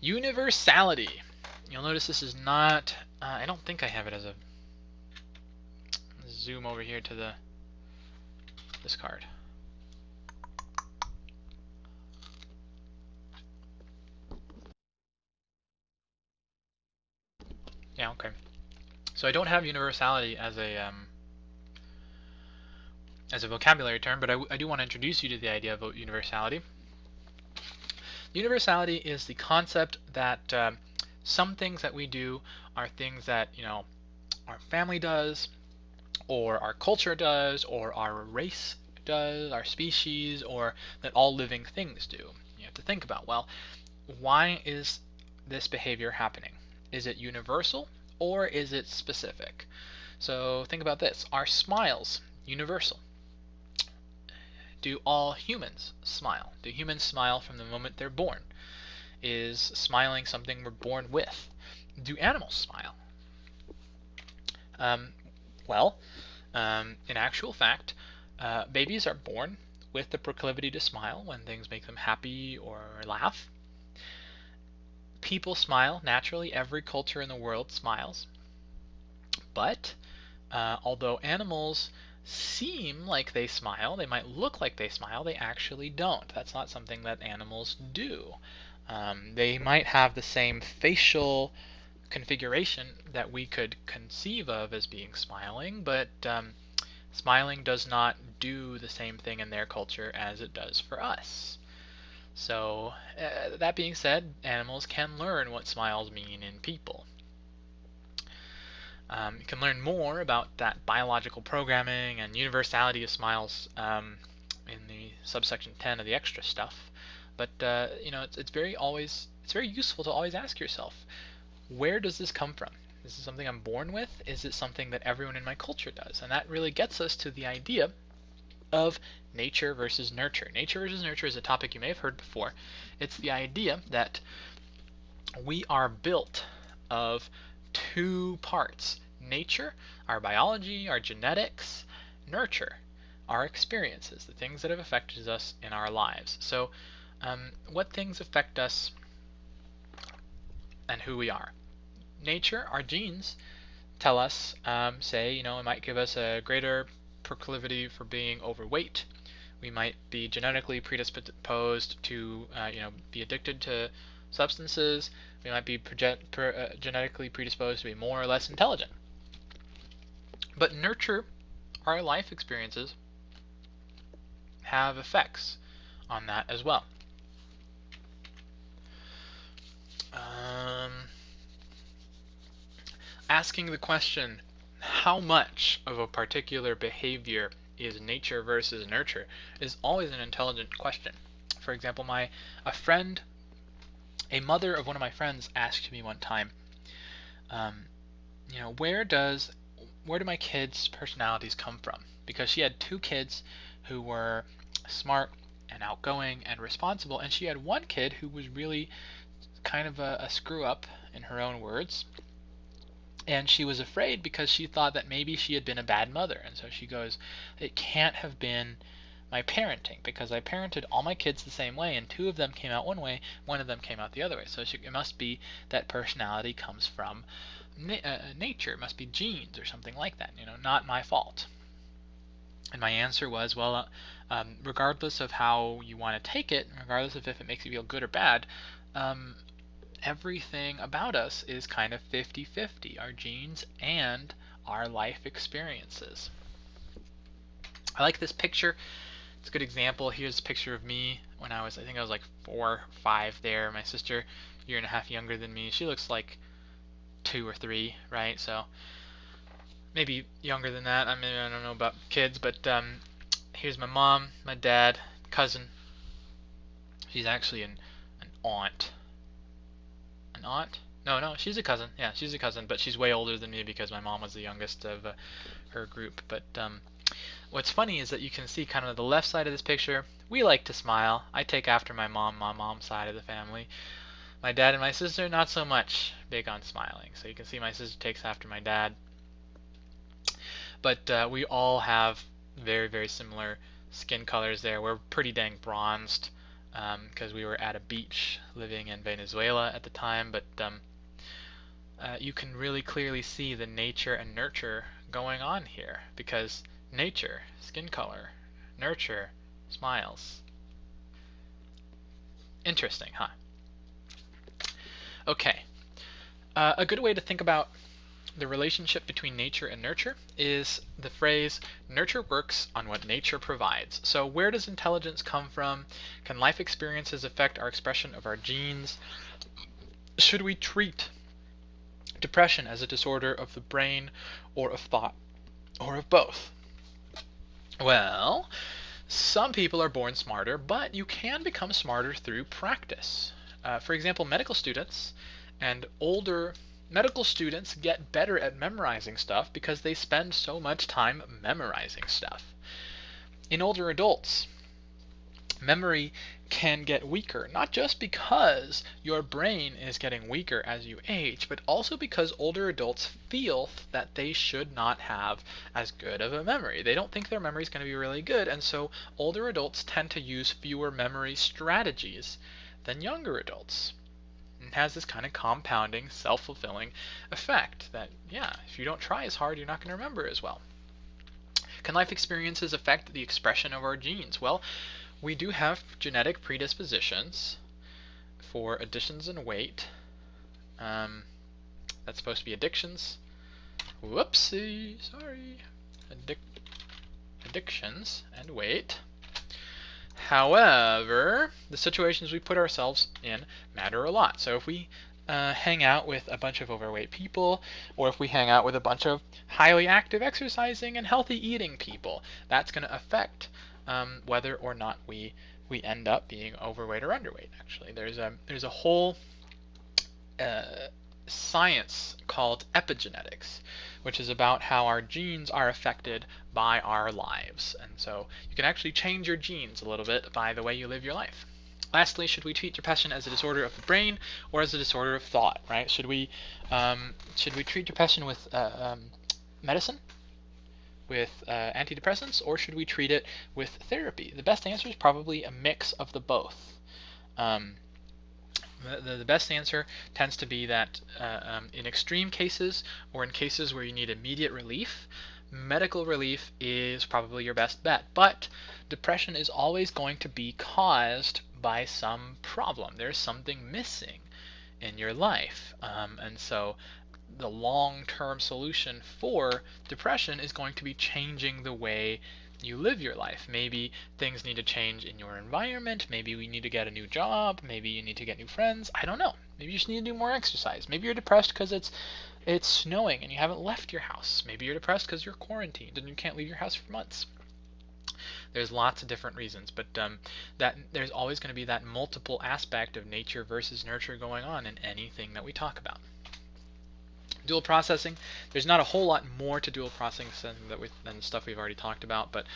Universality. You'll notice this is not, I don't think I have it as a, zoom over here to this card. Yeah, okay. So I don't have universality as a vocabulary term, but I do want to introduce you to the idea of universality. Universality is the concept that some things that we do are things that our family does, or our culture does, or our race does, our species, or that all living things do. You have to think about, well, why is this behavior happening? Is it universal or is it specific? So think about this. Are smiles universal? Do all humans smile? Do humans smile from the moment they're born? Is smiling something we're born with? Do animals smile? In actual fact, babies are born with the proclivity to smile when things make them happy or laugh. People smile naturally. Every culture in the world smiles. But although animals seem like they smile, they might look like they smile, they actually don't. That's not something that animals do. They might have the same facial configuration that we could conceive of as being smiling, but smiling does not do the same thing in their culture as it does for us. So, that being said, animals can learn what smiles mean in people. You can learn more about that biological programming and universality of smiles in the subsection 10 of the extra stuff. But it's very useful to always ask yourself, where does this come from? Is this something I'm born with? Is it something that everyone in my culture does? And that really gets us to the idea of nature versus nurture. Nature versus nurture is a topic you may have heard before. It's the idea that we are built of two parts. Nature, our biology, our genetics. Nurture, our experiences, the things that have affected us in our lives. So, what things affect us and who we are? Nature, our genes, tell us, it might give us a greater proclivity for being overweight. We might be genetically predisposed to, be addicted to substances. We might be genetically predisposed to be more or less intelligent. But nurture, our life experiences, have effects on that as well. Asking the question, how much of a particular behavior is nature versus nurture, is always an intelligent question. For example, a mother of one of my friends asked me one time, where do my kids' personalities come from? Because she had two kids who were smart and outgoing and responsible, and she had one kid who was really kind of a screw up, in her own words. And she was afraid because she thought that maybe she had been a bad mother. And so she goes, it can't have been my parenting, because I parented all my kids the same way, and 2 of them came out one way, 1 of them came out the other way. So it must be that personality comes from nature. It must be genes or something like that, not my fault. And my answer was, well, regardless of how you want to take it, regardless of if it makes you feel good or bad, everything about us is kind of 50-50, our genes and our life experiences. I like this picture. It's a good example. Here's a picture of me when I think I was like 4 or 5 there. My sister, a year and a half younger than me. She looks like 2 or 3, right? So maybe younger than that. I mean, I don't know about kids, but here's my mom, my dad, cousin. She's actually an aunt. An aunt? No, she's a cousin. Yeah, she's a cousin, but she's way older than me because my mom was the youngest of her group. But what's funny is that you can see kind of the left side of this picture. We like to smile. I take after my mom's side of the family. My dad and my sister, not so much big on smiling. So you can see my sister takes after my dad. But we all have very, very similar skin colors there. We're pretty dang bronzed because we were at a beach living in Venezuela at the time. But you can really clearly see the nature and nurture going on here, because nature, skin color, nurture, smiles. Interesting, huh? Okay. A good way to think about the relationship between nature and nurture is the phrase, nurture works on what nature provides. So where does intelligence come from? Can life experiences affect our expression of our genes? Should we treat depression as a disorder of the brain or of thought, or of both? Well, some people are born smarter, but you can become smarter through practice. For example, medical students get better at memorizing stuff because they spend so much time memorizing stuff. In older adults, memory can get weaker, not just because your brain is getting weaker as you age, but also because older adults feel that they should not have as good of a memory. They don't think their memory is going to be really good, and so older adults tend to use fewer memory strategies than younger adults. It has this kind of compounding, self-fulfilling effect that, yeah, if you don't try as hard, you're not going to remember as well. Can life experiences affect the expression of our genes? Well, we do have genetic predispositions for additions in weight. That's supposed to be addictions. Whoopsie, sorry. Addictions and weight. However, the situations we put ourselves in matter a lot. So if we hang out with a bunch of overweight people, or if we hang out with a bunch of highly active exercising and healthy eating people, that's going to affect whether or not we end up being overweight or underweight. Actually, there's a whole science called epigenetics, which is about how our genes are affected by our lives. And so you can actually change your genes a little bit by the way you live your life. Lastly, should we treat depression as a disorder of the brain or as a disorder of thought, right? Should we treat depression with medicine, with antidepressants, or should we treat it with therapy? The best answer is probably a mix of the both. The best answer tends to be that in extreme cases, or in cases where you need immediate relief, medical relief is probably your best bet. But depression is always going to be caused by some problem. There's something missing in your life. And so the long-term solution for depression is going to be changing the way you live your life. Maybe things need to change in your environment. Maybe we need to get a new job. Maybe you need to get new friends. I don't know. Maybe you just need to do more exercise. Maybe you're depressed because it's snowing and you haven't left your house. Maybe you're depressed because you're quarantined and you can't leave your house for months. There's lots of different reasons, but that there's always going to be that multiple aspect of nature versus nurture going on in anything that we talk about. Dual processing, there's not a whole lot more to dual processing than stuff we've already talked about, but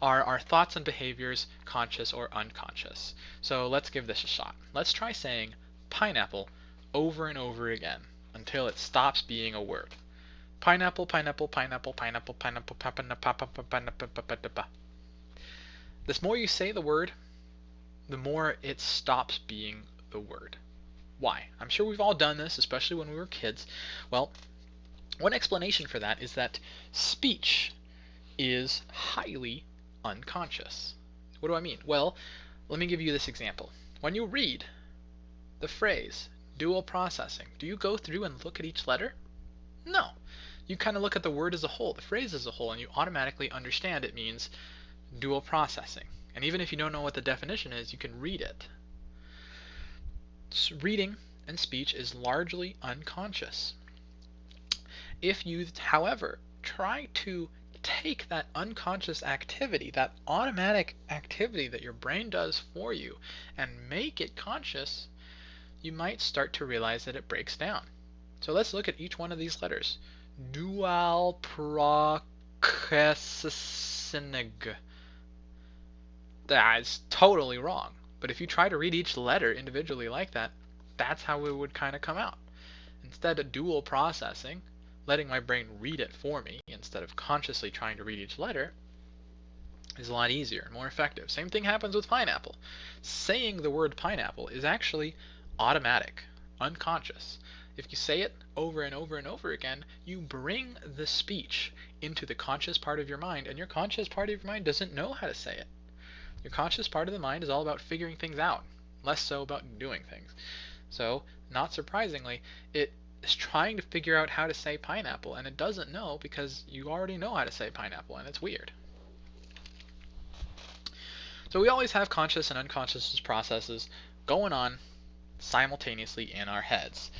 are our thoughts and behaviors conscious or unconscious? So let's give this a shot. Let's try saying pineapple over and over again until it stops being a word. Pineapple, pineapple, pineapple, pineapple, pineapple, pineapple. The more you say the word, the more it stops being the word. Why? I'm sure we've all done this, especially when we were kids. Well, one explanation for that is that speech is highly unconscious. What do I mean? Well, let me give you this example. When you read the phrase dual processing, do you go through and look at each letter? No. You kind of look at the word as a whole, the phrase as a whole, and you automatically understand it means dual processing. And even if you don't know what the definition is, you can read it. Reading and speech is largely unconscious. If you, however, try to take that unconscious activity, that automatic activity that your brain does for you, and make it conscious, you might start to realize that it breaks down. So let's look at each one of these letters. Dual processing. That's totally wrong. But if you try to read each letter individually like that, that's how it would kind of come out. Instead of dual processing, letting my brain read it for me instead of consciously trying to read each letter, is a lot easier and more effective. Same thing happens with pineapple. Saying the word pineapple is actually automatic, unconscious. If you say it over and over and over again, you bring the speech into the conscious part of your mind, and your conscious part of your mind doesn't know how to say it. Your conscious part of the mind is all about figuring things out, less so about doing things. So, not surprisingly, it is trying to figure out how to say pineapple, and it doesn't know because you already know how to say pineapple, and it's weird. So we always have conscious and unconscious processes going on simultaneously in our heads.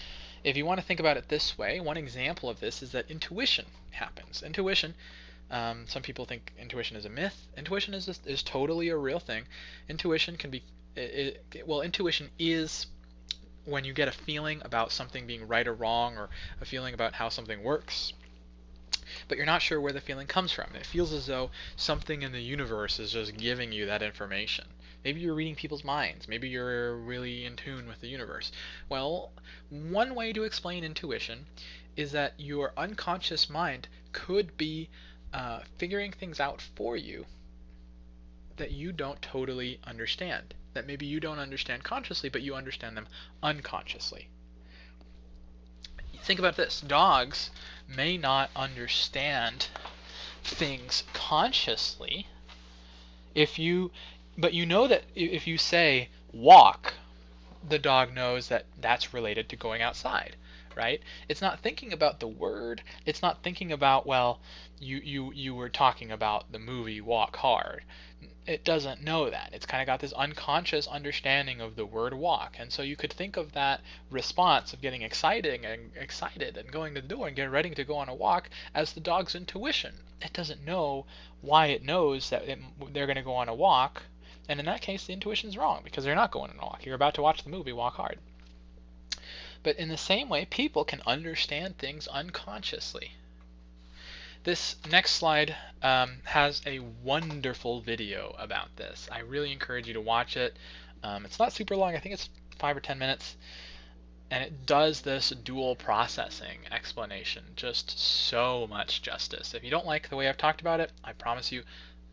If you want to think about it this way, one example of this is that intuition happens. Intuition, some people think intuition is a myth. Intuition is totally a real thing. Intuition can be, intuition is when you get a feeling about something being right or wrong, or a feeling about how something works, but you're not sure where the feeling comes from. It feels as though something in the universe is just giving you that information. Maybe you're reading people's minds. Maybe you're really in tune with the universe. Well, one way to explain intuition is that your unconscious mind could be figuring things out for you that you don't totally understand. That maybe you don't understand consciously, but you understand them unconsciously. Think about this. Dogs may not understand things consciously, but you know that if you say walk, the dog knows that that's related to going outside, right? It's not thinking about the word. It's not thinking about, well, you were talking about the movie Walk Hard. It doesn't know that. It's kind of got this unconscious understanding of the word walk. And so you could think of that response of getting excited and going to the door and getting ready to go on a walk as the dog's intuition. It doesn't know why it knows that they're going to go on a walk. And in that case, the intuition's wrong because they're not going on a walk. You're about to watch the movie Walk Hard. But in the same way, people can understand things unconsciously. This next slide has a wonderful video about this. I really encourage you to watch it. It's not super long. I think it's 5 or 10 minutes. And it does this dual processing explanation just so much justice. If you don't like the way I've talked about it, I promise you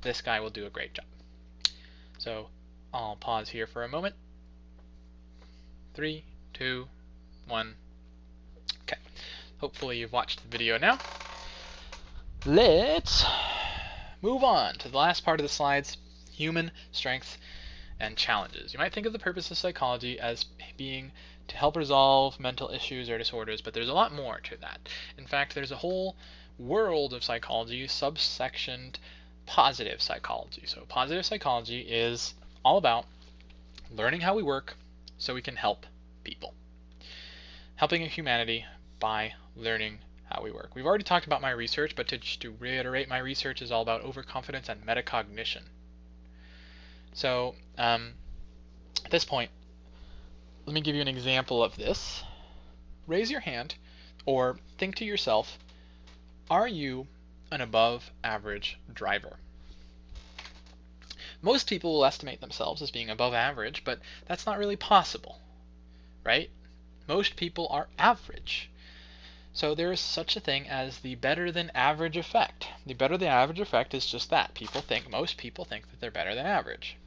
this guy will do a great job. So I'll pause here for a moment. 3, 2, 1. Okay. Hopefully you've watched the video now. Let's move on to the last part of the slides, human strengths and challenges. You might think of the purpose of psychology as being to help resolve mental issues or disorders, but there's a lot more to that. In fact, there's a whole world of psychology subsectioned positive psychology. So positive psychology is all about learning how we work so we can help people. Helping humanity by learning how we work. We've already talked about my research, but to reiterate, my research is all about overconfidence and metacognition. So at this point, let me give you an example of this. Raise your hand or think to yourself, are you an above average driver? Most people will estimate themselves as being above average, but that's not really possible, right? Most people are average. So there is such a thing as the better than average effect. The better than average effect is just that. Most people think that they're better than average.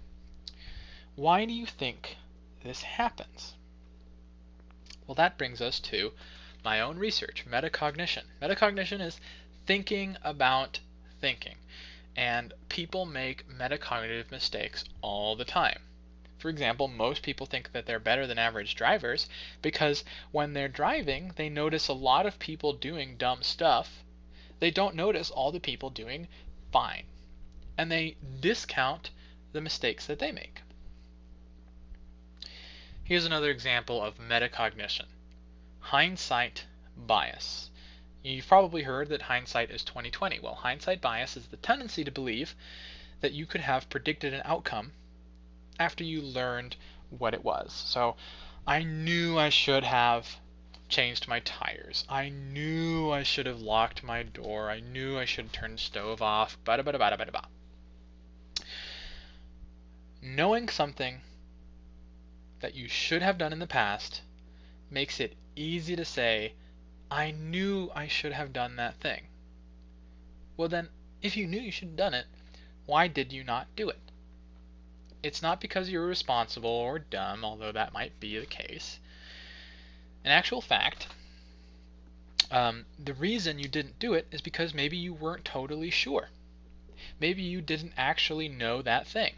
Why do you think this happens? Well, that brings us to my own research, metacognition. Metacognition is thinking about thinking. And people make metacognitive mistakes all the time. For example, most people think that they're better than average drivers because when they're driving, they notice a lot of people doing dumb stuff. They don't notice all the people doing fine. And they discount the mistakes that they make. Here's another example of metacognition. Hindsight bias. You've probably heard that hindsight is 20/20. Well, hindsight bias is the tendency to believe that you could have predicted an outcome after you learned what it was. So, I knew I should have changed my tires. I knew I should have locked my door. I knew I should turn the stove off. Knowing something that you should have done in the past makes it easy to say, I knew I should have done that thing. Well then, if you knew you should have done it, why did you not do it? It's not because you're irresponsible or dumb, although that might be the case. In actual fact, the reason you didn't do it is because maybe you weren't totally sure. Maybe you didn't actually know that thing.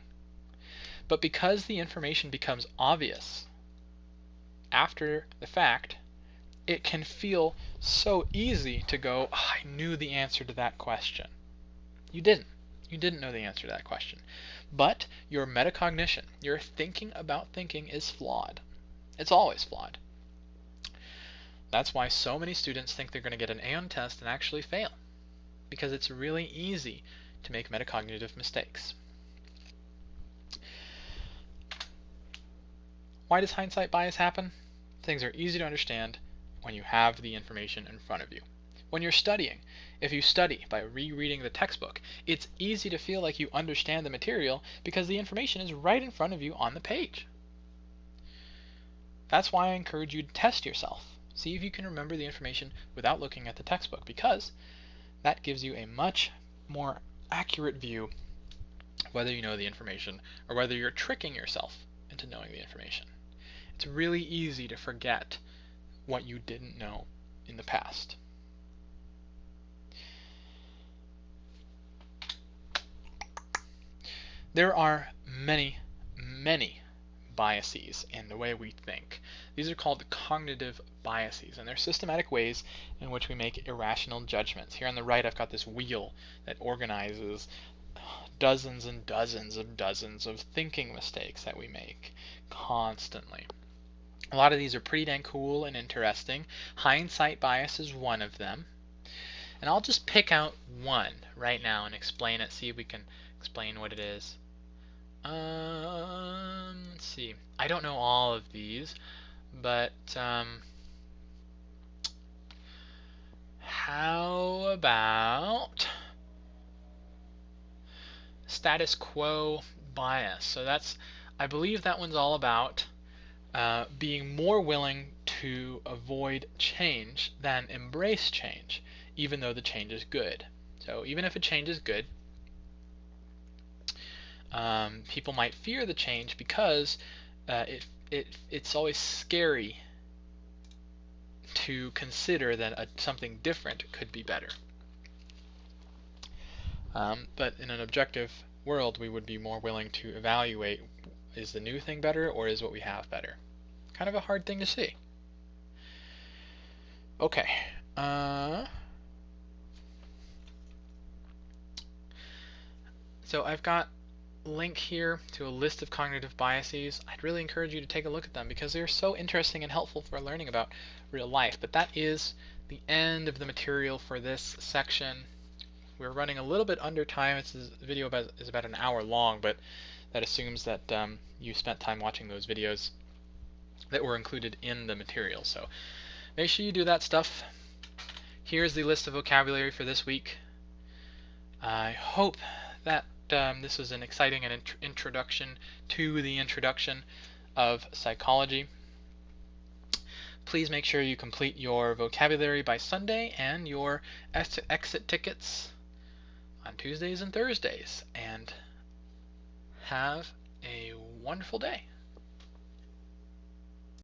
But because the information becomes obvious after the fact, it can feel so easy to go, oh, I knew the answer to that question. You didn't. You didn't know the answer to that question. But your metacognition, your thinking about thinking, is flawed. It's always flawed. That's why so many students think they're going to get an A on test and actually fail. Because it's really easy to make metacognitive mistakes. Why does hindsight bias happen? Things are easy to understand when you have the information in front of you. When you're studying, if you study by rereading the textbook, it's easy to feel like you understand the material because the information is right in front of you on the page. That's why I encourage you to test yourself. See if you can remember the information without looking at the textbook, because that gives you a much more accurate view whether you know the information or whether you're tricking yourself into knowing the information. It's really easy to forget what you didn't know in the past. There are many, many biases in the way we think. These are called cognitive biases, and they're systematic ways in which we make irrational judgments. Here on the right, I've got this wheel that organizes dozens and dozens of thinking mistakes that we make constantly. A lot of these are pretty dang cool and interesting. Hindsight bias is one of them. And I'll just pick out one right now and explain it, see if we can explain what it is. Let's see. I don't know all of these, but how about status quo bias? So I believe that one's all about being more willing to avoid change than embrace change, even though the change is good. So even if a change is good, people might fear the change because it's always scary to consider that something different could be better. But in an objective world, we would be more willing to evaluate, is the new thing better or is what we have better? Kind of a hard thing to see. Okay. So I've got a link here to a list of cognitive biases. I'd really encourage you to take a look at them because they're so interesting and helpful for learning about real life. But that is the end of the material for this section. We're running a little bit under time. This video is about an hour long, but that assumes that you spent time watching those videos that were included in the material. So make sure you do that stuff. Here's the list of vocabulary for this week. I hope that this was an exciting introduction to the introduction of psychology. please make sure you complete your vocabulary by Sunday and your exit tickets on Tuesdays and Thursdays. And have a wonderful day.